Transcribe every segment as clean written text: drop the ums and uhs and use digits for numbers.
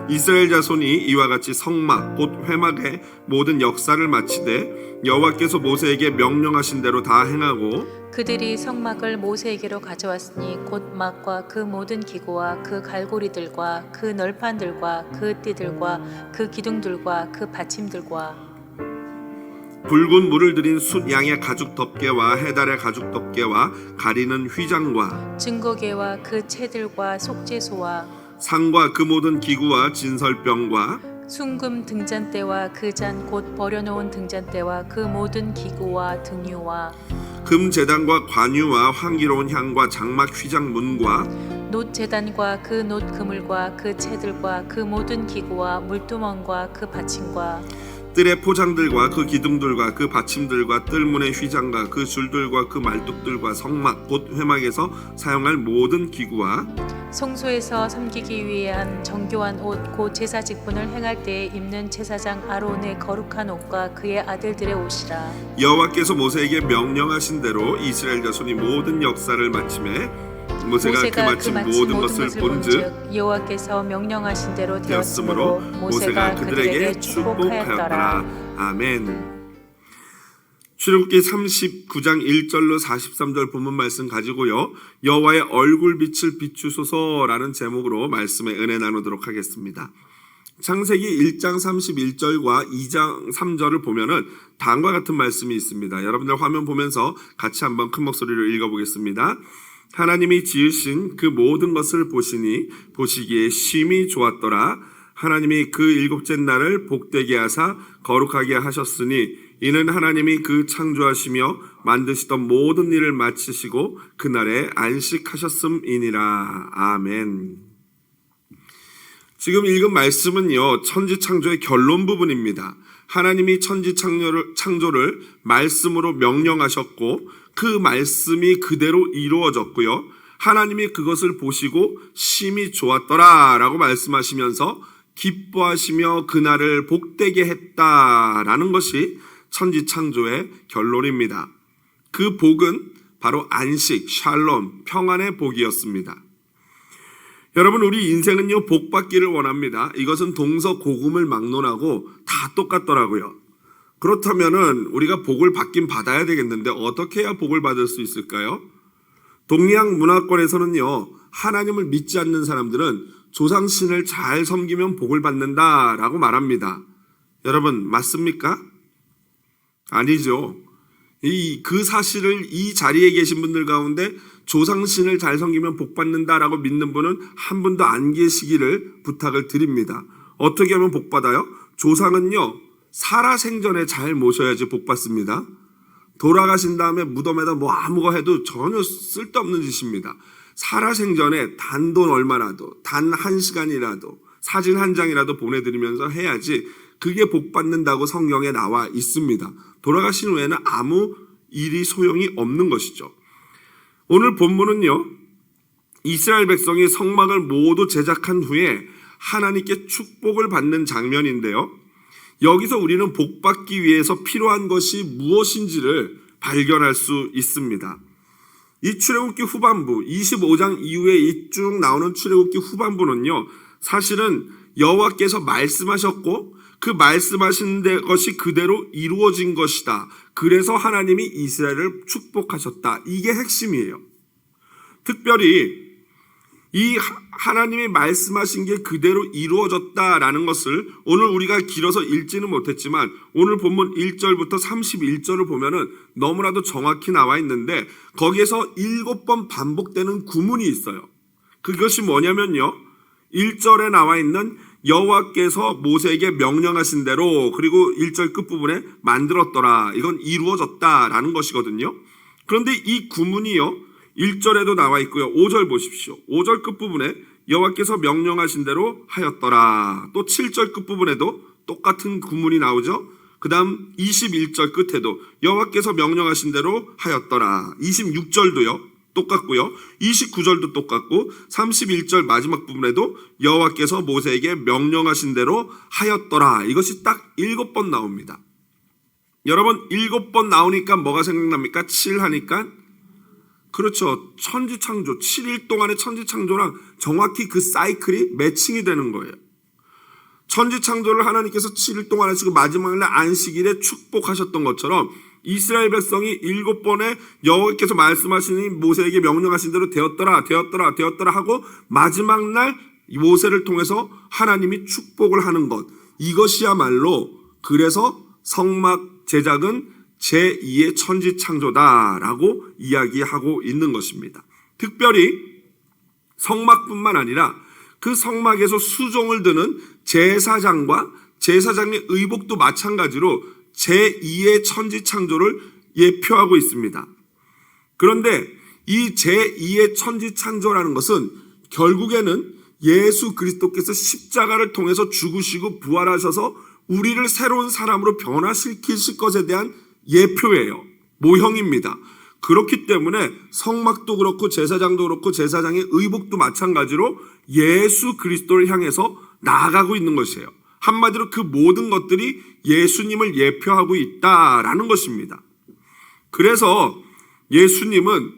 이스라엘 자손이 이와 같이 성막 곧 회막의 모든 역사를 마치되 여호와께서 모세에게 명령하신 대로 다 행하고 그들이 성막을 모세에게로 가져왔으니 곧 막과 그 모든 기구와 그 갈고리들과 그 널판들과 그 띠들과 그 기둥들과 그 받침들과 붉은 물을 들인 숫 양의 가죽 덮개와 해달의 가죽 덮개와 가리는 휘장과 증거계와 그 채들과 속죄소와 상과 그 모든 기구와 진설병과 순금 등잔대와 그 잔 곧 버려놓은 등잔대와 그 모든 기구와 등유와 금 제단과 관유와 향기로운 향과 장막 휘장 문과 놋 제단과 그 놋 그물과 그 채들과 그 모든 기구와 물두멍과 그 받침과 뜰의 포장들과 그 기둥들과 그 받침들과 뜰문의 휘장과 그 줄들과 그 말뚝들과 성막 곧 회막에서 사용할 모든 기구와 성소에서 섬기기 위한 정교한 옷 곧 제사 직분을 행할 때에 입는 제사장 아론의 거룩한 옷과 그의 아들들의 옷이라. 여호와께서 모세에게 명령하신 대로 이스라엘 자손이 모든 역사를 마침에 모세가 그 마침 모든 것을 본즉 여호와께서 명령하신 대로 되었으므로 모세가 그들에게 축복하였더라. 아멘. 출애굽기 39장 1절로 43절 본문 말씀 가지고요, 여호와의 얼굴빛을 비추소서라는 제목으로 말씀의 은혜 나누도록 하겠습니다. 창세기 1장 31절과 2장 3절을 보면은 다음과 같은 말씀이 있습니다. 여러분들 화면 보면서 같이 한번 큰 목소리로 읽어보겠습니다. 하나님이 지으신 그 모든 것을 보시기에 심히 좋았더라. 하나님이 그 일곱째 날을 복되게 하사 거룩하게 하셨으니 이는 하나님이 그 창조하시며 만드시던 모든 일을 마치시고 그날에 안식하셨음이니라. 아멘. 지금 읽은 말씀은요, 천지창조의 결론 부분입니다. 하나님이 천지창조를 말씀으로 명령하셨고 그 말씀이 그대로 이루어졌고요, 하나님이 그것을 보시고 심히 좋았더라 라고 말씀하시면서 기뻐하시며 그날을 복되게 했다라는 것이 천지창조의 결론입니다. 그 복은 바로 안식, 샬롬, 평안의 복이었습니다. 여러분, 우리 인생은요, 복 받기를 원합니다. 이것은 동서고금을 막론하고 다 똑같더라고요. 그렇다면은 우리가 복을 받긴 받아야 되겠는데 어떻게 해야 복을 받을 수 있을까요? 동양 문화권에서는요, 하나님을 믿지 않는 사람들은 조상신을 잘 섬기면 복을 받는다라고 말합니다. 여러분, 맞습니까? 아니죠. 그 사실을 이 자리에 계신 분들 가운데 조상신을 잘 섬기면 복 받는다라고 믿는 분은 한 분도 안 계시기를 부탁을 드립니다. 어떻게 하면 복 받아요? 조상은요, 살아생전에 잘 모셔야지 복 받습니다. 돌아가신 다음에 무덤에다 뭐 아무거 해도 전혀 쓸데없는 짓입니다. 살아생전에 단돈 얼마라도, 단 1시간이라도, 사진 한 장이라도 보내드리면서 해야지 그게 복 받는다고 성경에 나와 있습니다. 돌아가신 후에는 아무 일이 소용이 없는 것이죠. 오늘 본문은요, 이스라엘 백성이 성막을 모두 제작한 후에 하나님께 축복을 받는 장면인데요, 여기서 우리는 복 받기 위해서 필요한 것이 무엇인지를 발견할 수 있습니다. 이 출애굽기 후반부 25장 이후에 이 쭉 나오는 출애굽기 후반부는요, 사실은 여호와께서 말씀하셨고 그 말씀하신 것이 그대로 이루어진 것이다. 그래서 하나님이 이스라엘을 축복하셨다. 이게 핵심이에요. 특별히 이 하나님이 말씀하신 게 그대로 이루어졌다라는 것을 오늘 우리가 길어서 읽지는 못했지만 오늘 본문 1절부터 31절을 보면은 너무나도 정확히 나와 있는데 거기에서 7번 반복되는 구문이 있어요. 그것이 뭐냐면요, 1절에 나와 있는 여호와께서 모세에게 명령하신 대로, 그리고 1절 끝부분에 만들었더라, 이건 이루어졌다라는 것이거든요. 그런데 이 구문이요, 1절에도 나와 있고요, 5절 보십시오. 5절 끝부분에 여호와께서 명령하신 대로 하였더라. 또 7절 끝부분에도 똑같은 구문이 나오죠. 그 다음 21절 끝에도 여호와께서 명령하신 대로 하였더라. 26절도요 똑같고요, 29절도 똑같고 31절 마지막 부분에도 여호와께서 모세에게 명령하신 대로 하였더라. 이것이 딱 7번 나옵니다. 여러분, 7번 나오니까 뭐가 생각납니까? 7 하니까, 그렇죠, 천지창조, 7일 동안의 천지창조랑 정확히 그 사이클이 매칭이 되는 거예요. 천지 창조를 하나님께서 7일 동안 하시고 마지막 날 안식일에 축복하셨던 것처럼 이스라엘 백성이 7번에 여호와께서 말씀하시니 모세에게 명령하신 대로 되었더라 하고 마지막 날 모세를 통해서 하나님이 축복을 하는 것, 이것이야말로 그래서 성막 제작은 제2의 천지 창조다라고 이야기하고 있는 것입니다. 특별히 성막뿐만 아니라 그 성막에서 수종을 드는 제사장과 제사장의 의복도 마찬가지로 제2의 천지 창조를 예표하고 있습니다. 그런데 이 제2의 천지 창조라는 것은 결국에는 예수 그리스도께서 십자가를 통해서 죽으시고 부활하셔서 우리를 새로운 사람으로 변화시키실 것에 대한 예표예요. 모형입니다. 그렇기 때문에 성막도 그렇고 제사장도 그렇고 제사장의 의복도 마찬가지로 예수 그리스도를 향해서 나아가고 있는 것이에요. 한마디로 그 모든 것들이 예수님을 예표하고 있다라는 것입니다. 그래서 예수님은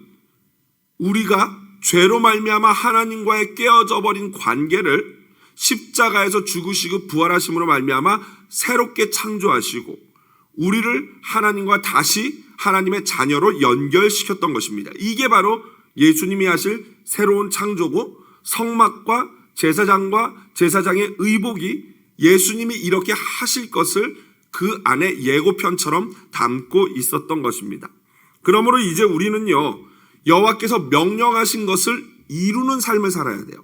우리가 죄로 말미암아 하나님과의 깨어져 버린 관계를 십자가에서 죽으시고 부활하심으로 말미암아 새롭게 창조하시고 우리를 하나님과 다시 하나님의 자녀로 연결시켰던 것입니다. 이게 바로 예수님이 하실 새로운 창조고 성막과 제사장과 제사장의 의복이 예수님이 이렇게 하실 것을 그 안에 예고편처럼 담고 있었던 것입니다. 그러므로 이제 우리는요, 여호와께서 명령하신 것을 이루는 삶을 살아야 돼요.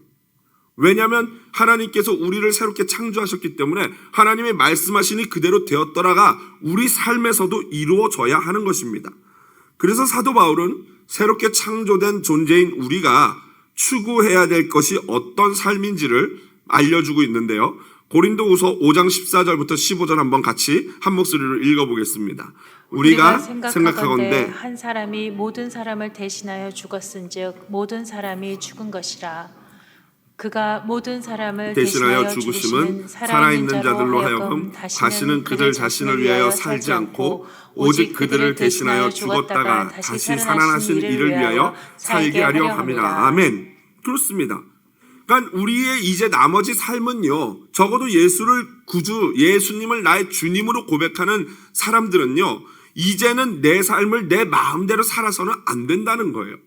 왜냐하면 하나님께서 우리를 새롭게 창조하셨기 때문에 하나님의 말씀하시니 그대로 되었더라가 우리 삶에서도 이루어져야 하는 것입니다. 그래서 사도 바울은 새롭게 창조된 존재인 우리가 추구해야 될 것이 어떤 삶인지를 알려주고 있는데요. 고린도후서 5장 14절부터 15절 한번 같이 한 목소리로 읽어보겠습니다. 우리가 생각하건대 한 사람이 모든 사람을 대신하여 죽었은즉 모든 사람이 죽은 것이라. 그가 모든 사람을 대신하여 죽으심은 살아있는 자들로 하여금 다시는 그들 자신을 위하여 살지 않고 오직 그들을 대신하여 죽었다가 다시 살아나신 이를 위하여 살게 하려 함이라. 아멘. 그렇습니다. 그러니까 우리의 이제 나머지 삶은요, 적어도 예수를 구주, 예수님을 나의 주님으로 고백하는 사람들은요, 이제는 내 삶을 내 마음대로 살아서는 안 된다는 거예요.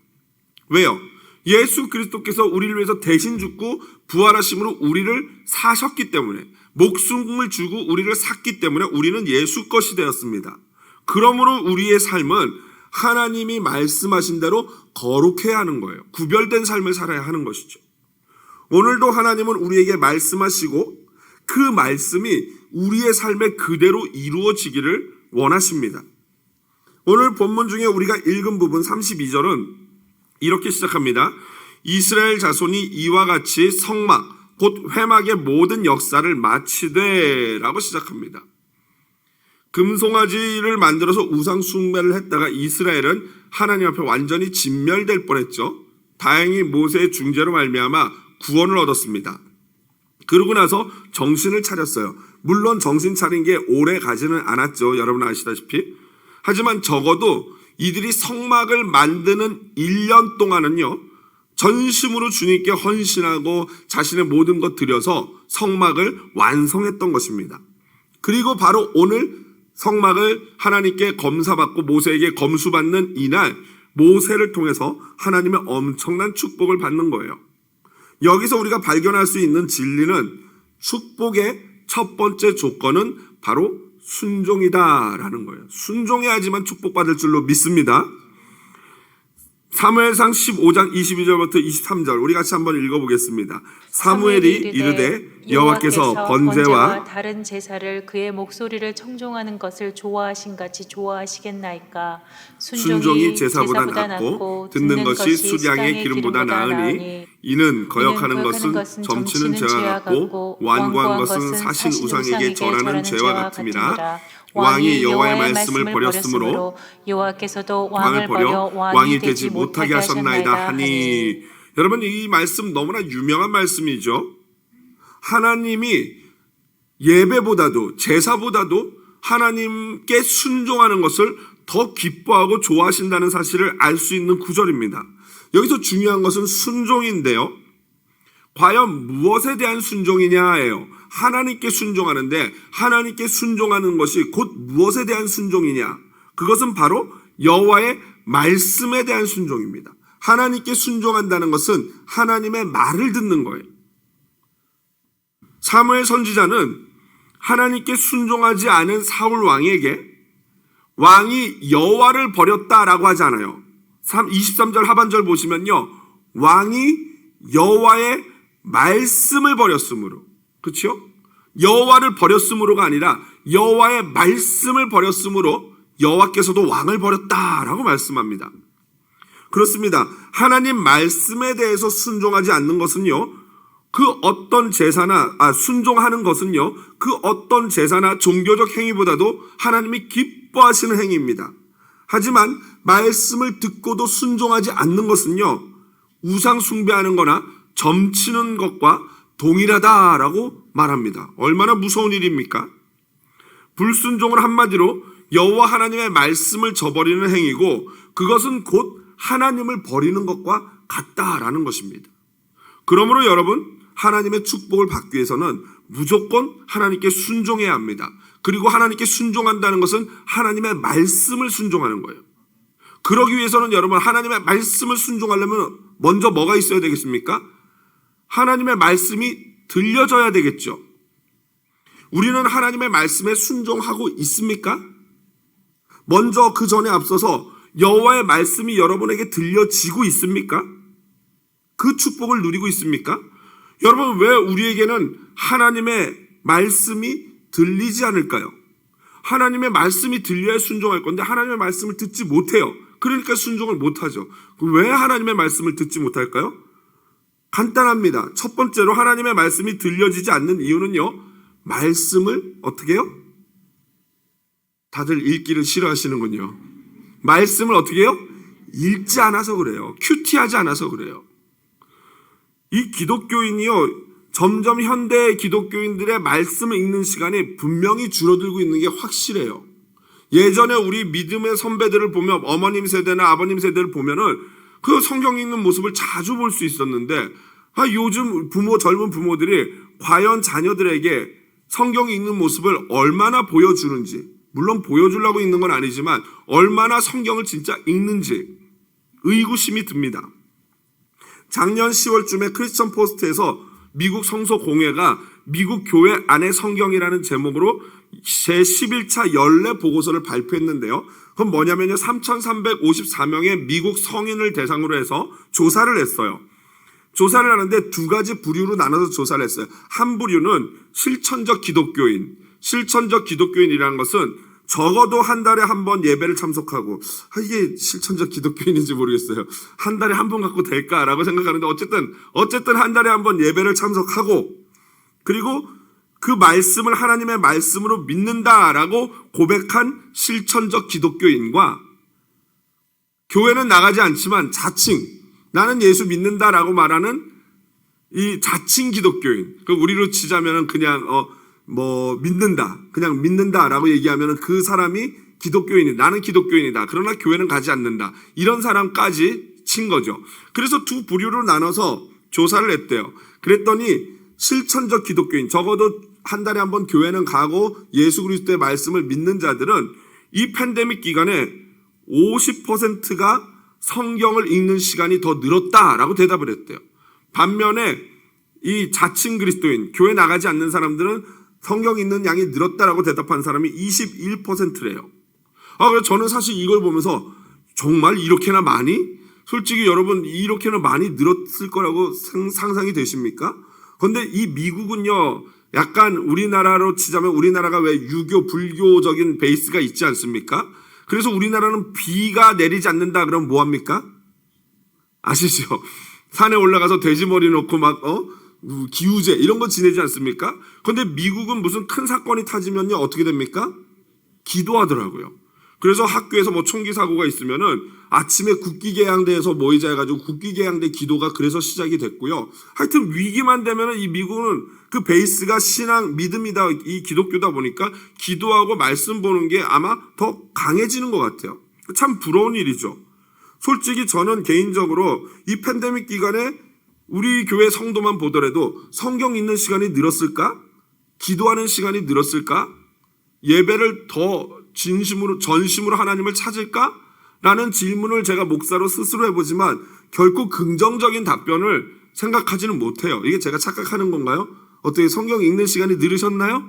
왜요? 예수 그리스도께서 우리를 위해서 대신 죽고 부활하심으로 우리를 사셨기 때문에, 목숨을 주고 우리를 샀기 때문에 우리는 예수 것이 되었습니다. 그러므로 우리의 삶은 하나님이 말씀하신 대로 거룩해야 하는 거예요. 구별된 삶을 살아야 하는 것이죠. 오늘도 하나님은 우리에게 말씀하시고 그 말씀이 우리의 삶에 그대로 이루어지기를 원하십니다. 오늘 본문 중에 우리가 읽은 부분 32절은 이렇게 시작합니다. 이스라엘 자손이 이와 같이 성막 곧 회막의 모든 역사를 마치되 라고 시작합니다. 금송아지를 만들어서 우상 숭배를 했다가 이스라엘은 하나님 앞에 완전히 진멸될 뻔했죠. 다행히 모세의 중재로 말미암아 구원을 얻었습니다. 그러고 나서 정신을 차렸어요. 물론 정신 차린 게 오래 가지는 않았죠. 여러분 아시다시피. 하지만 적어도 이들이 성막을 만드는 1년 동안은요, 전심으로 주님께 헌신하고 자신의 모든 것 들여서 성막을 완성했던 것입니다. 그리고 바로 오늘 성막을 하나님께 검사받고 모세에게 검수받는 이날 모세를 통해서 하나님의 엄청난 축복을 받는 거예요. 여기서 우리가 발견할 수 있는 진리는 축복의 첫 번째 조건은 바로 순종이다라는 거예요. 순종해야지만 축복받을 줄로 믿습니다. 사무엘상 15장 22절부터 23절 우리 같이 한번 읽어보겠습니다. 사무엘이 이르되 여호와께서 번제와 다른 제사를 그의 목소리를 청종하는 것을 좋아하신 같이 좋아하시겠나이까. 순종이 제사보다 낫고 듣는 것이 수량의 기름보다 나으니 이는 거역하는 것은 점치는 죄와 같고 완고한 것은 사신 우상에게 절하는 죄와 같음이라. 왕이 여호와의 말씀을 버렸으므로 여호와께서도 왕을 버려 왕이 되지 못하게 하셨나이다 하니. 여러분 이 말씀 너무나 유명한 말씀이죠. 하나님이 예배보다도 제사보다도 하나님께 순종하는 것을 더 기뻐하고 좋아하신다는 사실을 알 수 있는 구절입니다. 여기서 중요한 것은 순종인데요. 과연 무엇에 대한 순종이냐예요. 하나님께 순종하는데 하나님께 순종하는 것이 곧 무엇에 대한 순종이냐? 그것은 바로 여호와의 말씀에 대한 순종입니다. 하나님께 순종한다는 것은 하나님의 말을 듣는 거예요. 사무엘 선지자는 하나님께 순종하지 않은 사울 왕에게 왕이 여호와를 버렸다라고 하잖아요. 23절 하반절 보시면요. 왕이 여호와의 말씀을 버렸으므로, 그렇죠? 여호와를 버렸으므로가 아니라 여호와의 말씀을 버렸으므로 여호와께서도 왕을 버렸다라고 말씀합니다. 그렇습니다. 하나님 말씀에 대해서 순종하지 않는 것은요, 그 어떤 제사나 순종하는 것은요, 그 어떤 제사나 종교적 행위보다도 하나님이 기뻐하시는 행위입니다. 하지만 말씀을 듣고도 순종하지 않는 것은요, 우상 숭배하는 거나 점치는 것과 동일하다라고 말합니다. 얼마나 무서운 일입니까? 불순종을 한마디로 여호와 하나님의 말씀을 저버리는 행위고, 그것은 곧 하나님을 버리는 것과 같다라는 것입니다. 그러므로 여러분, 하나님의 축복을 받기 위해서는 무조건 하나님께 순종해야 합니다. 그리고 하나님께 순종한다는 것은 하나님의 말씀을 순종하는 거예요. 그러기 위해서는 여러분, 하나님의 말씀을 순종하려면 먼저 뭐가 있어야 되겠습니까? 하나님의 말씀이 들려져야 되겠죠. 우리는 하나님의 말씀에 순종하고 있습니까? 먼저 그 전에 앞서서 여호와의 말씀이 여러분에게 들려지고 있습니까? 그 축복을 누리고 있습니까? 여러분, 왜 우리에게는 하나님의 말씀이 들리지 않을까요? 하나님의 말씀이 들려야 순종할 건데 하나님의 말씀을 듣지 못해요. 그러니까 순종을 못하죠. 왜 하나님의 말씀을 듣지 못할까요? 간단합니다. 첫 번째로 하나님의 말씀이 들려지지 않는 이유는요, 말씀을 어떻게 해요? 다들 읽기를 싫어하시는군요. 말씀을 어떻게 해요? 읽지 않아서 그래요. 큐티하지 않아서 그래요. 이 기독교인이요, 점점 현대 기독교인들의 말씀을 읽는 시간이 분명히 줄어들고 있는 게 확실해요. 예전에 우리 믿음의 선배들을 보면, 어머님 세대나 아버님 세대를 보면은 그 성경 읽는 모습을 자주 볼 수 있었는데, 요즘 젊은 부모들이 과연 자녀들에게 성경 읽는 모습을 얼마나 보여주는지, 물론 보여주려고 읽는 건 아니지만 얼마나 성경을 진짜 읽는지 의구심이 듭니다. 작년 10월쯤에 크리스천 포스트에서 미국 성서 공회가 미국 교회 안의 성경이라는 제목으로 제11차 연례 보고서를 발표했는데요. 그건 뭐냐면요, 3,354명의 미국 성인을 대상으로 해서 조사를 했어요. 조사를 하는데 두 가지 부류로 나눠서 조사를 했어요. 한 부류는 실천적 기독교인. 실천적 기독교인이라는 것은 적어도 한 달에 한 번 예배를 참석하고, 이게 실천적 기독교인인지 모르겠어요. 한 달에 한 번 갖고 될까라고 생각하는데 어쨌든 한 달에 한 번 예배를 참석하고, 그리고 그 말씀을 하나님의 말씀으로 믿는다라고 고백한 실천적 기독교인과, 교회는 나가지 않지만 자칭 나는 예수 믿는다라고 말하는 이 자칭 기독교인, 우리로 치자면은 그냥 믿는다, 그냥 믿는다라고 얘기하면은 그 사람이 기독교인이, 나는 기독교인이다, 그러나 교회는 가지 않는다, 이런 사람까지 친 거죠. 그래서 두 부류로 나눠서 조사를 했대요. 그랬더니 실천적 기독교인, 적어도 한 달에 한 번 교회는 가고 예수 그리스도의 말씀을 믿는 자들은 이 팬데믹 기간에 50%가 성경을 읽는 시간이 더 늘었다라고 대답을 했대요. 반면에 이 자칭 그리스도인, 교회 나가지 않는 사람들은 성경 읽는 양이 늘었다라고 대답한 사람이 21%래요. 그래서 저는 사실 이걸 보면서 정말 이렇게나 많이? 솔직히 여러분, 이렇게나 많이 늘었을 거라고 상상이 되십니까? 그런데 이 미국은요, 약간 우리나라로 치자면 우리나라가 왜 유교, 불교적인 베이스가 있지 않습니까? 그래서 우리나라는 비가 내리지 않는다 그러면 뭐합니까? 아시죠? 산에 올라가서 돼지머리 놓고 막 기우제 이런 거 지내지 않습니까? 그런데 미국은 무슨 큰 사건이 터지면요, 어떻게 됩니까? 기도하더라고요. 그래서 학교에서 뭐 총기 사고가 있으면은 아침에 국기개양대에서 모이자 해가지고 국기개양대 기도가 그래서 시작이 됐고요. 하여튼 위기만 되면은 이 미국은 그 베이스가 신앙, 믿음이다, 이 기독교다 보니까 기도하고 말씀 보는 게 아마 더 강해지는 것 같아요. 참 부러운 일이죠. 솔직히 저는 개인적으로 이 팬데믹 기간에 우리 교회 성도만 보더라도 성경 읽는 시간이 늘었을까? 기도하는 시간이 늘었을까? 예배를 더 진심으로 전심으로 하나님을 찾을까? 라는 질문을 제가 목사로 스스로 해보지만 결코 긍정적인 답변을 생각하지는 못해요. 이게 제가 착각하는 건가요? 어떻게 성경 읽는 시간이 늘으셨나요?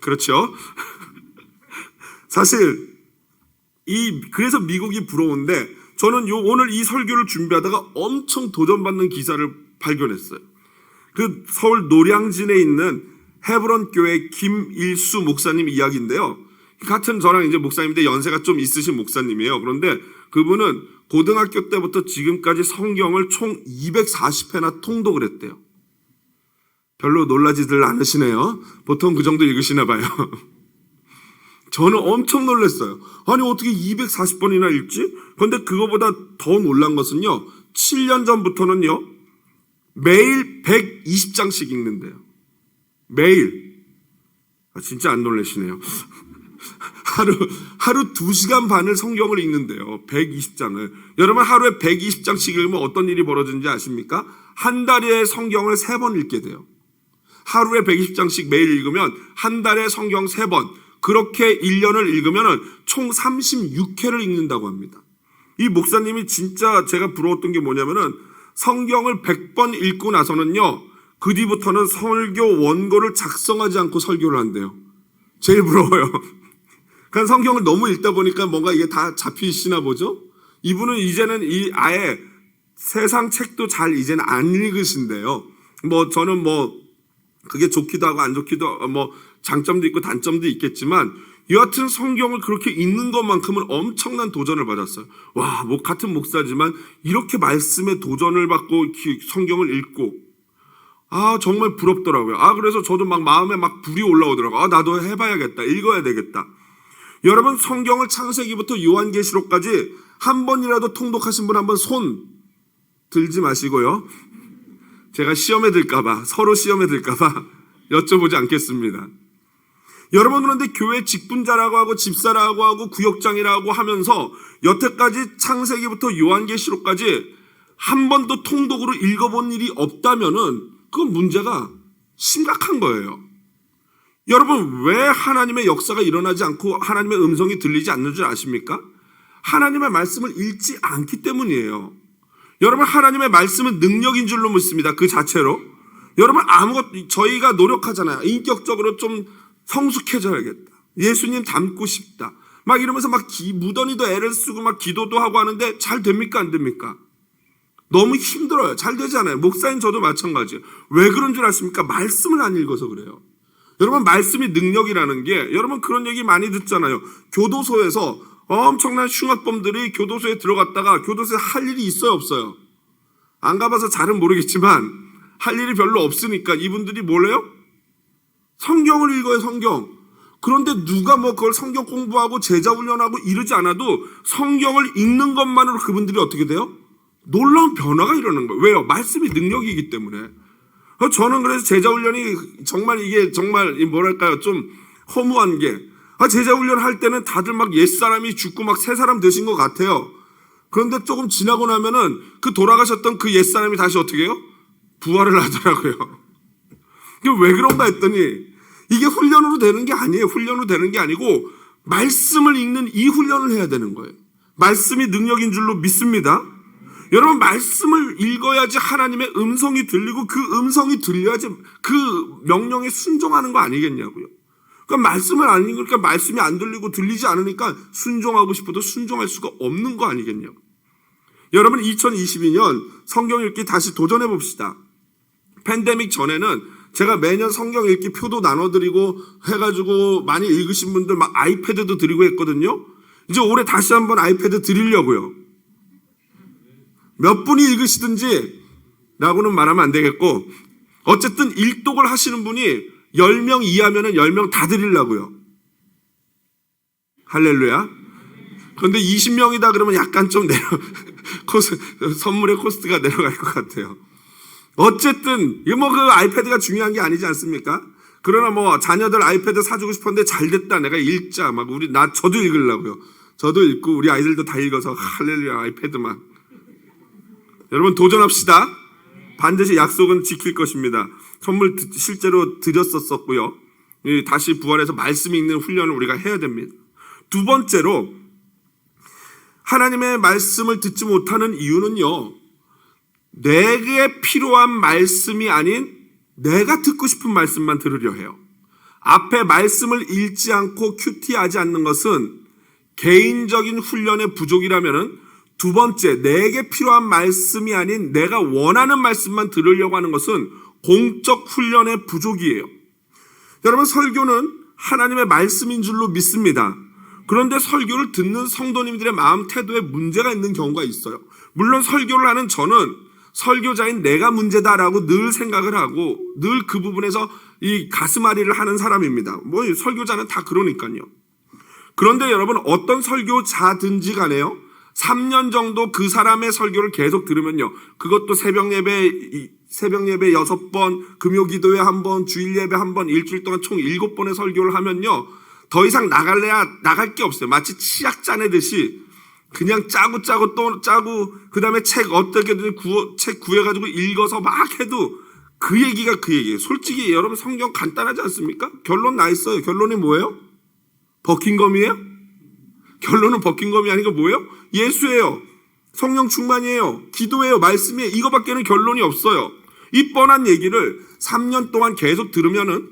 그렇죠. 사실 그래서 미국이 부러운데 저는 오늘 이 설교를 준비하다가 엄청 도전받는 기사를 발견했어요. 그 서울 노량진에 있는 헤브론 교회 김일수 목사님 이야기인데요. 같은 저랑 이제 목사님인데 연세가 좀 있으신 목사님이에요. 그런데 그분은 고등학교 때부터 지금까지 성경을 총 240회나 통독을 했대요. 별로 놀라지들 않으시네요. 보통 그 정도 읽으시나 봐요. 저는 엄청 놀랐어요. 아니 어떻게 240번이나 읽지? 그런데 그거보다 더 놀란 것은요. 7년 전부터는요. 매일 120장씩 읽는데요. 매일. 진짜 안 놀라시네요. 하루 2시간 반을 성경을 읽는데요. 120장을. 여러분 하루에 120장씩 읽으면 어떤 일이 벌어지는지 아십니까? 한 달에 성경을 3번 읽게 돼요. 하루에 120장씩 매일 읽으면 한 달에 성경 3번. 그렇게 1년을 읽으면 총 36회를 읽는다고 합니다. 이 목사님이 진짜 제가 부러웠던 게 뭐냐면은 성경을 100번 읽고 나서는요. 그 뒤부터는 설교 원고를 작성하지 않고 설교를 한대요. 제일 부러워요. 그러니까 성경을 너무 읽다 보니까 뭔가 이게 다 잡히시나 보죠? 이분은 이제는 아예 세상 책도 잘 이제는 안 읽으신대요. 저는 그게 좋기도 하고 안 좋기도 하고 장점도 있고 단점도 있겠지만 여하튼 성경을 그렇게 읽는 것만큼은 엄청난 도전을 받았어요. 와, 같은 목사지만 이렇게 말씀에 도전을 받고 성경을 읽고 정말 부럽더라고요. 그래서 저도 마음에 불이 올라오더라고요. 나도 해봐야겠다. 읽어야 되겠다. 여러분 성경을 창세기부터 요한계시록까지 한 번이라도 통독하신 분 한번 손 들지 마시고요. 제가 시험에 들까봐 서로 시험에 들까봐 여쭤보지 않겠습니다. 여러분 그런데 교회 직분자라고 하고 집사라고 하고 구역장이라고 하면서 여태까지 창세기부터 요한계시록까지 한 번도 통독으로 읽어본 일이 없다면은 그건 문제가 심각한 거예요. 여러분 왜 하나님의 역사가 일어나지 않고 하나님의 음성이 들리지 않는 줄 아십니까? 하나님의 말씀을 읽지 않기 때문이에요. 여러분 하나님의 말씀은 능력인 줄로 믿습니다. 그 자체로. 여러분 저희가 노력하잖아요. 인격적으로 좀 성숙해져야겠다. 예수님 닮고 싶다. 이러면서 무던히도 애를 쓰고 기도도 하고 하는데 잘 됩니까? 안 됩니까? 너무 힘들어요. 잘 되지 않아요. 목사님 저도 마찬가지예요. 왜 그런 줄 아십니까? 말씀을 안 읽어서 그래요. 여러분 말씀이 능력이라는 게 여러분 그런 얘기 많이 듣잖아요. 교도소에서 엄청난 흉악범들이 교도소에 들어갔다가 교도소에 할 일이 있어요 없어요? 안 가봐서 잘은 모르겠지만 할 일이 별로 없으니까 이분들이 뭘 해요? 성경을 읽어요. 성경. 그런데 누가 그걸 성경 공부하고 제자 훈련하고 이러지 않아도 성경을 읽는 것만으로 그분들이 어떻게 돼요? 놀라운 변화가 일어나는 거예요. 왜요? 말씀이 능력이기 때문에. 저는 그래서 제자 훈련이 정말 이게 정말 뭐랄까요? 좀 허무한 게 제자 훈련 할 때는 다들 옛사람이 죽고 새 사람 되신 것 같아요. 그런데 조금 지나고 나면은 그 돌아가셨던 그 옛사람이 다시 어떻게 해요? 부활을 하더라고요. 이게 왜 그런가 했더니 이게 훈련으로 되는 게 아니에요. 훈련으로 되는 게 아니고 말씀을 읽는 이 훈련을 해야 되는 거예요. 말씀이 능력인 줄로 믿습니다. 여러분 말씀을 읽어야지 하나님의 음성이 들리고 그 음성이 들려야지 그 명령에 순종하는 거 아니겠냐고요. 그러니까 말씀을 안 읽으니까 말씀이 안 들리고 들리지 않으니까 순종하고 싶어도 순종할 수가 없는 거 아니겠냐고. 여러분 2022년 성경 읽기 다시 도전해 봅시다. 팬데믹 전에는 제가 매년 성경 읽기 표도 나눠드리고 해가지고 많이 읽으신 분들 아이패드도 드리고 했거든요. 이제 올해 다시 한번 아이패드 드리려고요. 몇 분이 읽으시든지 라고는 말하면 안 되겠고 어쨌든 일독을 하시는 분이 10명 이하면은 10명 다 드리려고요. 할렐루야. 그런데 20명이다 그러면 약간 좀 선물의 코스트가 내려갈 것 같아요. 어쨌든 그 아이패드가 중요한 게 아니지 않습니까? 그러나 자녀들 아이패드 사주고 싶었는데 잘 됐다. 내가 읽자. 저도 읽으려고요. 저도 읽고 우리 아이들도 다 읽어서 할렐루야 아이패드만. 여러분 도전합시다. 반드시 약속은 지킬 것입니다. 선물 실제로 드렸었고요. 다시 부활해서 말씀이 있는 훈련을 우리가 해야 됩니다. 두 번째로 하나님의 말씀을 듣지 못하는 이유는요, 내게 필요한 말씀이 아닌 내가 듣고 싶은 말씀만 들으려 해요. 앞에 말씀을 읽지 않고 큐티하지 않는 것은 개인적인 훈련의 부족이라면은, 두 번째, 내게 필요한 말씀이 아닌 내가 원하는 말씀만 들으려고 하는 것은 공적 훈련의 부족이에요. 여러분, 설교는 하나님의 말씀인 줄로 믿습니다. 그런데 설교를 듣는 성도님들의 마음 태도에 문제가 있는 경우가 있어요. 물론 설교를 하는 저는 설교자인 내가 문제다라고 늘 생각을 하고 늘 그 부분에서 이 가슴앓이를 하는 사람입니다. 설교자는 다 그러니까요. 그런데 여러분, 어떤 설교자든지 간에요, 3년 정도 그 사람의 설교를 계속 들으면요, 그것도 새벽 예배 6번, 금요 기도회 1번, 주일 예배 1번, 일주일 동안 총 7번의 설교를 하면요, 더 이상 나갈 게 없어요. 마치 치약 짜내듯이 그냥 짜고 또 짜고, 그 다음에 책 어떻게든 책 구해가지고 읽어서 막 해도 그 얘기가 그 얘기예요. 솔직히 여러분, 성경 간단하지 않습니까? 결론 나 있어요. 결론이 뭐예요? 버킹검이에요? 결론은 버킹검이 아니고 뭐예요? 예수예요. 성령 충만이에요. 기도예요. 말씀이에요. 이거밖에는 결론이 없어요. 이 뻔한 얘기를 3년 동안 계속 들으면은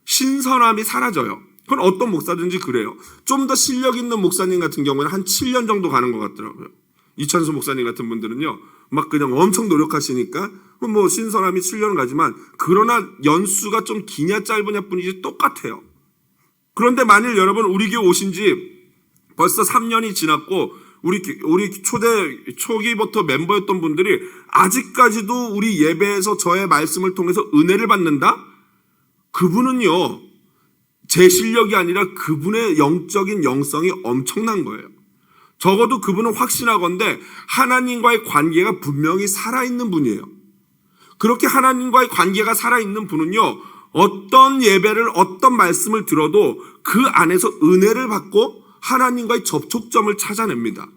신선함이 사라져요. 그건 어떤 목사든지 그래요. 좀 더 실력 있는 목사님 같은 경우는 한 7년 정도 가는 것 같더라고요. 이찬수 목사님 같은 분들은요, 막 그냥 엄청 노력하시니까 신선함이 7년 가지만, 그러나 연수가 좀 기냐 짧으냐 뿐이지 똑같아요. 그런데 만일 여러분, 우리 교회 오신 지 벌써 3년이 지났고 우리 초기부터 멤버였던 분들이 아직까지도 우리 예배에서 저의 말씀을 통해서 은혜를 받는다? 그분은요, 제 실력이 아니라 그분의 영적인 영성이 엄청난 거예요. 적어도 그분은 확신하건대 하나님과의 관계가 분명히 살아있는 분이에요. 그렇게 하나님과의 관계가 살아있는 분은요, 어떤 예배를, 어떤 말씀을 들어도 그 안에서 은혜를 받고 하나님과의 접촉점을 찾아냅니다.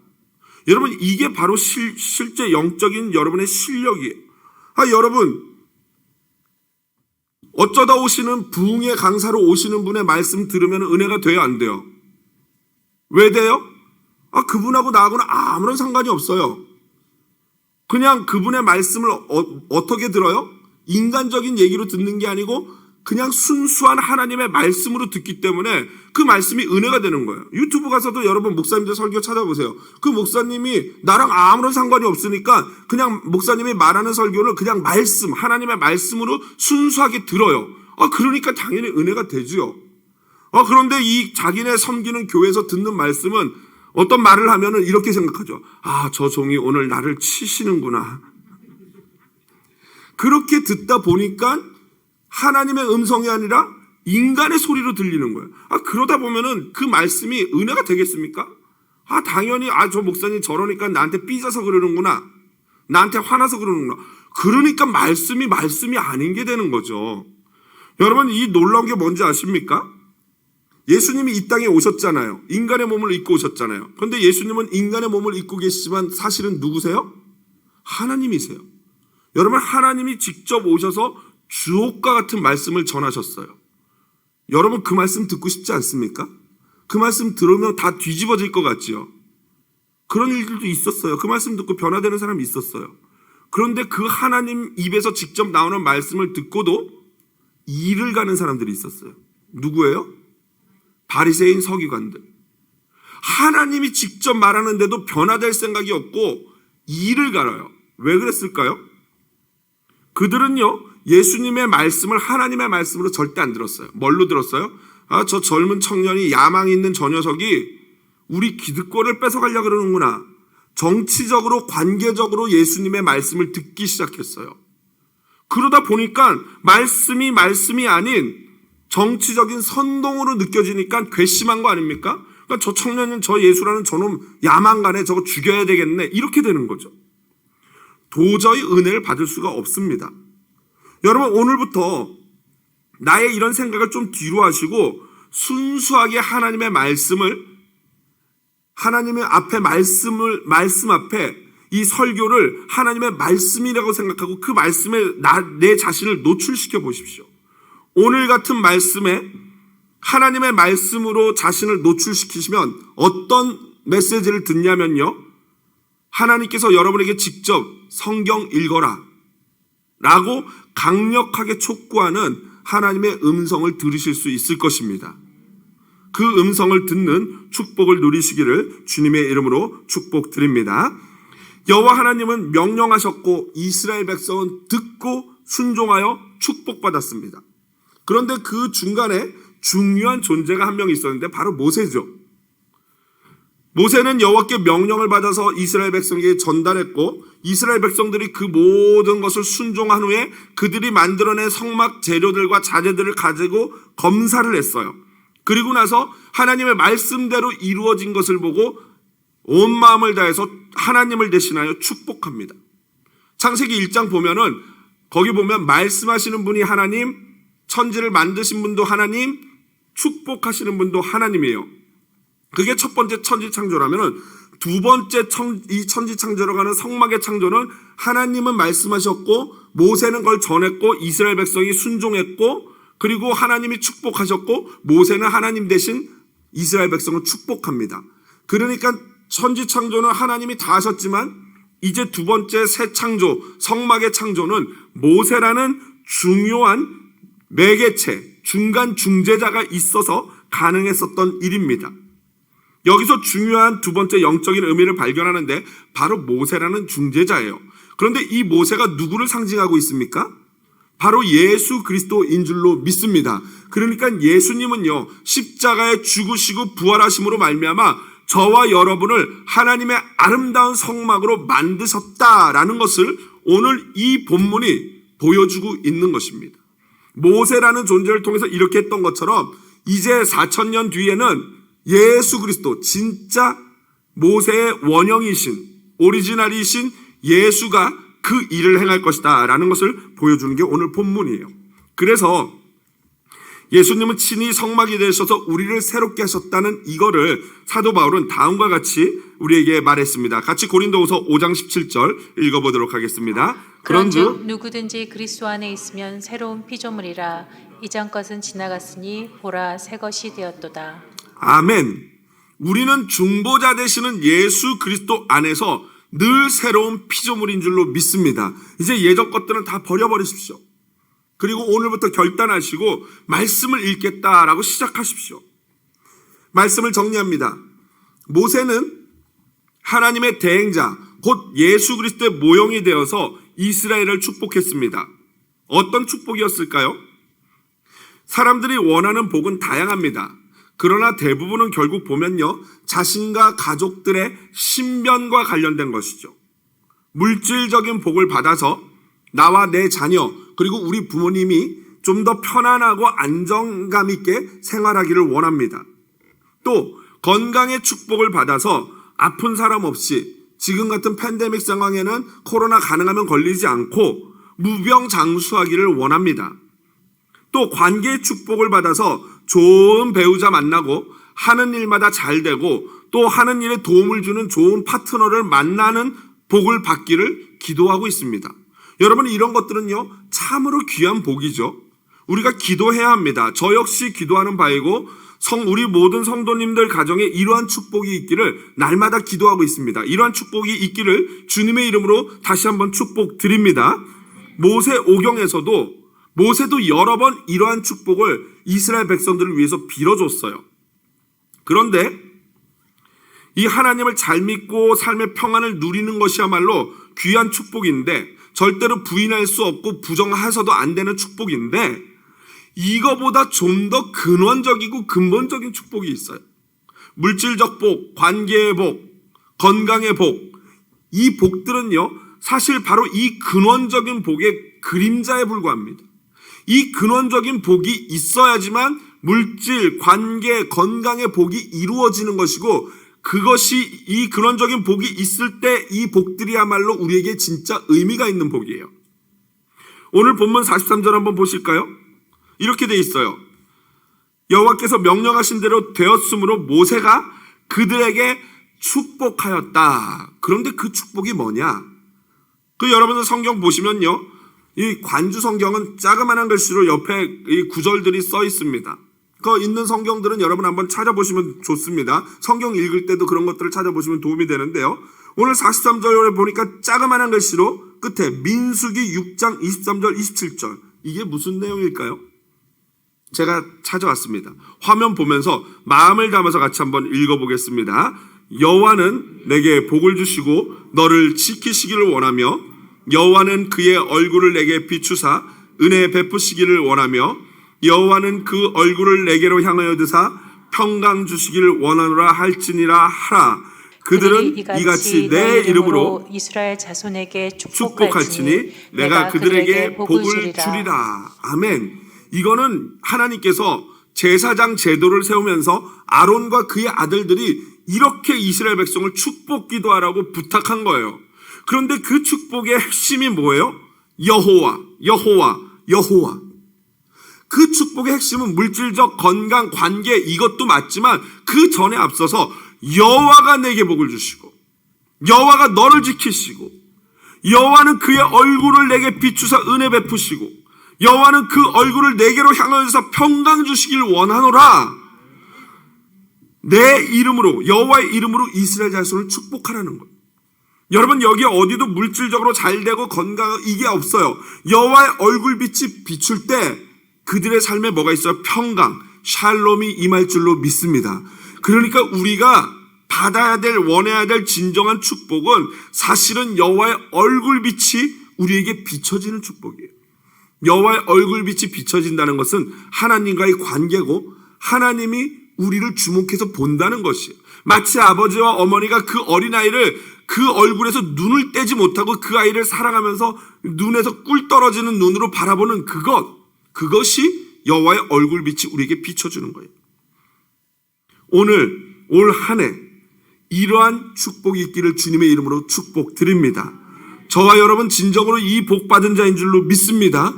여러분, 이게 바로 실제 영적인 여러분의 실력이에요. 여러분, 어쩌다 오시는 부흥의 강사로 오시는 분의 말씀 들으면 은혜가 돼요, 안 돼요? 왜 돼요? 그분하고 나하고는 아무런 상관이 없어요. 그냥 그분의 말씀을 어떻게 들어요? 인간적인 얘기로 듣는 게 아니고 그냥 순수한 하나님의 말씀으로 듣기 때문에 그 말씀이 은혜가 되는 거예요. 유튜브 가서도 여러분 목사님들 설교 찾아보세요. 그 목사님이 나랑 아무런 상관이 없으니까 그냥 목사님이 말하는 설교를 그냥 말씀, 하나님의 말씀으로 순수하게 들어요. 그러니까 당연히 은혜가 되죠. 그런데 이 자기네 섬기는 교회에서 듣는 말씀은 어떤 말을 하면은 이렇게 생각하죠. 저 종이 오늘 나를 치시는구나. 그렇게 듣다 보니까 하나님의 음성이 아니라 인간의 소리로 들리는 거예요. 그러다 보면은 그 말씀이 은혜가 되겠습니까? 당연히 저 목사님 저러니까 나한테 삐져서 그러는구나, 나한테 화나서 그러는구나. 그러니까 말씀이 아닌 게 되는 거죠. 여러분, 이 놀라운 게 뭔지 아십니까? 예수님이 이 땅에 오셨잖아요. 인간의 몸을 입고 오셨잖아요. 그런데 예수님은 인간의 몸을 입고 계시지만 사실은 누구세요? 하나님이세요. 여러분, 하나님이 직접 오셔서 주옥과 같은 말씀을 전하셨어요. 여러분, 그 말씀 듣고 싶지 않습니까? 그 말씀 들으면 다 뒤집어질 것 같지요. 그런 일들도 있었어요. 그 말씀 듣고 변화되는 사람이 있었어요. 그런데 그 하나님 입에서 직접 나오는 말씀을 듣고도 이를 가는 사람들이 있었어요. 누구예요? 바리새인 서기관들. 하나님이 직접 말하는데도 변화될 생각이 없고 이를 갈아요. 왜 그랬을까요? 그들은요, 예수님의 말씀을 하나님의 말씀으로 절대 안 들었어요. 뭘로 들었어요? 저 젊은 청년이 야망 있는 저 녀석이 우리 기득권을 뺏어가려고 그러는구나. 정치적으로, 관계적으로 예수님의 말씀을 듣기 시작했어요. 그러다 보니까 말씀이 아닌 정치적인 선동으로 느껴지니까 괘씸한 거 아닙니까? 그러니까 저 청년은, 저 예수라는 저놈 야망가네, 저거 죽여야 되겠네, 이렇게 되는 거죠. 도저히 은혜를 받을 수가 없습니다. 여러분, 오늘부터 나의 이런 생각을 좀 뒤로 하시고 순수하게 하나님의 말씀을, 하나님의 앞에 말씀 앞에 이 설교를 하나님의 말씀이라고 생각하고 그 말씀에 내 자신을 노출시켜 보십시오. 오늘 같은 말씀에 하나님의 말씀으로 자신을 노출시키시면 어떤 메시지를 듣냐면요, 하나님께서 여러분에게 직접 성경 읽어라 라고 강력하게 촉구하는 하나님의 음성을 들으실 수 있을 것입니다. 그 음성을 듣는 축복을 누리시기를 주님의 이름으로 축복드립니다. 여호와 하나님은 명령하셨고 이스라엘 백성은 듣고 순종하여 축복받았습니다. 그런데 그 중간에 중요한 존재가 한 명 있었는데 바로 모세죠. 모세는 여호와께 명령을 받아서 이스라엘 백성에게 전달했고 이스라엘 백성들이 그 모든 것을 순종한 후에 그들이 만들어낸 성막 재료들과 자재들을 가지고 검사를 했어요. 그리고 나서 하나님의 말씀대로 이루어진 것을 보고 온 마음을 다해서 하나님을 대신하여 축복합니다. 창세기 1장 보면은 거기 보면 말씀하시는 분이 하나님, 천지를 만드신 분도 하나님, 축복하시는 분도 하나님이에요. 그게 첫 번째 천지 창조라면은 두 번째 이 천지 창조라고 하는 성막의 창조는 하나님은 말씀하셨고 모세는 그걸 전했고 이스라엘 백성이 순종했고 그리고 하나님이 축복하셨고 모세는 하나님 대신 이스라엘 백성을 축복합니다. 그러니까 천지 창조는 하나님이 다 하셨지만 이제 두 번째 새 창조, 성막의 창조는 모세라는 중요한 매개체, 중간 중재자가 있어서 가능했었던 일입니다. 여기서 중요한 두 번째 영적인 의미를 발견하는데 바로 모세라는 중재자예요. 그런데 이 모세가 누구를 상징하고 있습니까? 바로 예수 그리스도인 줄로 믿습니다. 그러니까 예수님은요, 십자가에 죽으시고 부활하심으로 말미암아 저와 여러분을 하나님의 아름다운 성막으로 만드셨다라는 것을 오늘 이 본문이 보여주고 있는 것입니다. 모세라는 존재를 통해서 이렇게 했던 것처럼 이제 4,000년 뒤에는 예수 그리스도, 진짜 모세의 원형이신, 오리지널이신 예수가 그 일을 행할 것이다 라는 것을 보여주는 게 오늘 본문이에요. 그래서 예수님은 친히 성막이 되셔서 우리를 새롭게 하셨다는 이거를 사도 바울은 다음과 같이 우리에게 말했습니다. 같이 고린도후서 5장 17절 읽어보도록 하겠습니다. 그런즉 누구든지 그리스도 안에 있으면 새로운 피조물이라 이전 것은 지나갔으니 보라 새 것이 되었도다. 아멘. 우리는 중보자 되시는 예수 그리스도 안에서 늘 새로운 피조물인 줄로 믿습니다. 이제 예전 것들은 다 버려버리십시오. 그리고 오늘부터 결단하시고 말씀을 읽겠다라고 시작하십시오. 말씀을 정리합니다. 모세는 하나님의 대행자, 곧 예수 그리스도의 모형이 되어서 이스라엘을 축복했습니다. 어떤 축복이었을까요? 사람들이 원하는 복은 다양합니다. 그러나 대부분은 결국 보면요, 자신과 가족들의 신변과 관련된 것이죠. 물질적인 복을 받아서 나와 내 자녀 그리고 우리 부모님이 좀 더 편안하고 안정감 있게 생활하기를 원합니다. 또 건강의 축복을 받아서 아픈 사람 없이 지금 같은 팬데믹 상황에는 코로나 가능하면 걸리지 않고 무병장수하기를 원합니다. 또 관계의 축복을 받아서 좋은 배우자 만나고 하는 일마다 잘 되고 또 하는 일에 도움을 주는 좋은 파트너를 만나는 복을 받기를 기도하고 있습니다. 여러분, 이런 것들은요 참으로 귀한 복이죠. 우리가 기도해야 합니다. 저 역시 기도하는 바이고 우리 모든 성도님들 가정에 이러한 축복이 있기를 날마다 기도하고 있습니다. 이러한 축복이 있기를 주님의 이름으로 다시 한번 축복드립니다. 모세 오경에서도 모세도 여러 번 이러한 축복을 이스라엘 백성들을 위해서 빌어줬어요. 그런데 이 하나님을 잘 믿고 삶의 평안을 누리는 것이야말로 귀한 축복인데 절대로 부인할 수 없고 부정해서도 안 되는 축복인데 이거보다 좀 더 근원적이고 근본적인 축복이 있어요. 물질적 복, 관계의 복, 건강의 복, 이 복들은요 사실 바로 이 근원적인 복의 그림자에 불과합니다. 이 근원적인 복이 있어야지만 물질, 관계, 건강의 복이 이루어지는 것이고 그것이 이 근원적인 복이 있을 때 이 복들이야말로 우리에게 진짜 의미가 있는 복이에요. 오늘 본문 43절 한번 보실까요? 이렇게 돼 있어요. 여호와께서 명령하신 대로 되었으므로 모세가 그들에게 축복하였다. 그런데 그 축복이 뭐냐? 그 여러분들 성경 보시면요, 이 관주 성경은 자그마한 글씨로 옆에 이 구절들이 써 있습니다. 그 있는 성경들은 여러분 한번 찾아보시면 좋습니다. 성경 읽을 때도 그런 것들을 찾아보시면 도움이 되는데요. 오늘 43절에 보니까 자그마한 글씨로 끝에 민수기 6장 23절 27절, 이게 무슨 내용일까요? 제가 찾아왔습니다. 화면 보면서 마음을 담아서 같이 한번 읽어보겠습니다. 여호와는 내게 복을 주시고 너를 지키시기를 원하며 여호와는 그의 얼굴을 내게 비추사 은혜 베푸시기를 원하며 여호와는 그 얼굴을 내게로 향하여 드사 평강 주시기를 원하노라 할지니라 하라. 그들은 이같이 내 이름으로 이스라엘 자손에게 축복할지니 내가 그들에게 복을 주리라. 아멘. 이거는 하나님께서 제사장 제도를 세우면서 아론과 그의 아들들이 이렇게 이스라엘 백성을 축복 기도하라고 부탁한 거예요. 그런데 그 축복의 핵심이 뭐예요? 여호와, 여호와, 여호와. 그 축복의 핵심은 물질적 건강, 관계, 이것도 맞지만 그 전에 앞서서 여호와가 내게 복을 주시고 여호와가 너를 지키시고 여호와는 그의 얼굴을 내게 비추사 은혜 베푸시고 여호와는 그 얼굴을 내게로 향하여서 평강 주시길 원하노라. 내 이름으로, 여호와의 이름으로 이스라엘 자손을 축복하라는 거예요. 여러분, 여기 어디도 물질적으로 잘 되고 건강 이게 없어요. 여호와의 얼굴빛이 비출 때 그들의 삶에 뭐가 있어요? 평강, 샬롬이 임할 줄로 믿습니다. 그러니까 우리가 받아야 될, 원해야 될 진정한 축복은 사실은 여호와의 얼굴빛이 우리에게 비춰지는 축복이에요. 여호와의 얼굴빛이 비춰진다는 것은 하나님과의 관계고 하나님이 우리를 주목해서 본다는 것이에요. 마치 아버지와 어머니가 그 어린아이를 그 얼굴에서 눈을 떼지 못하고 그 아이를 사랑하면서 눈에서 꿀 떨어지는 눈으로 바라보는 그것이 여호와의 얼굴빛이 우리에게 비춰주는 거예요. 오늘 올 한 해 이러한 축복이 있기를 주님의 이름으로 축복드립니다. 저와 여러분 진정으로 이 복받은 자인 줄로 믿습니다.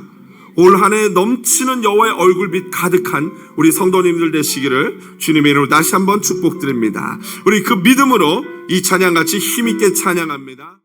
올 한 해 넘치는 여호와의 얼굴빛 가득한 우리 성도님들 되시기를 주님의 이름으로 다시 한번 축복드립니다. 우리 그 믿음으로 이 찬양같이 힘있게 찬양합니다.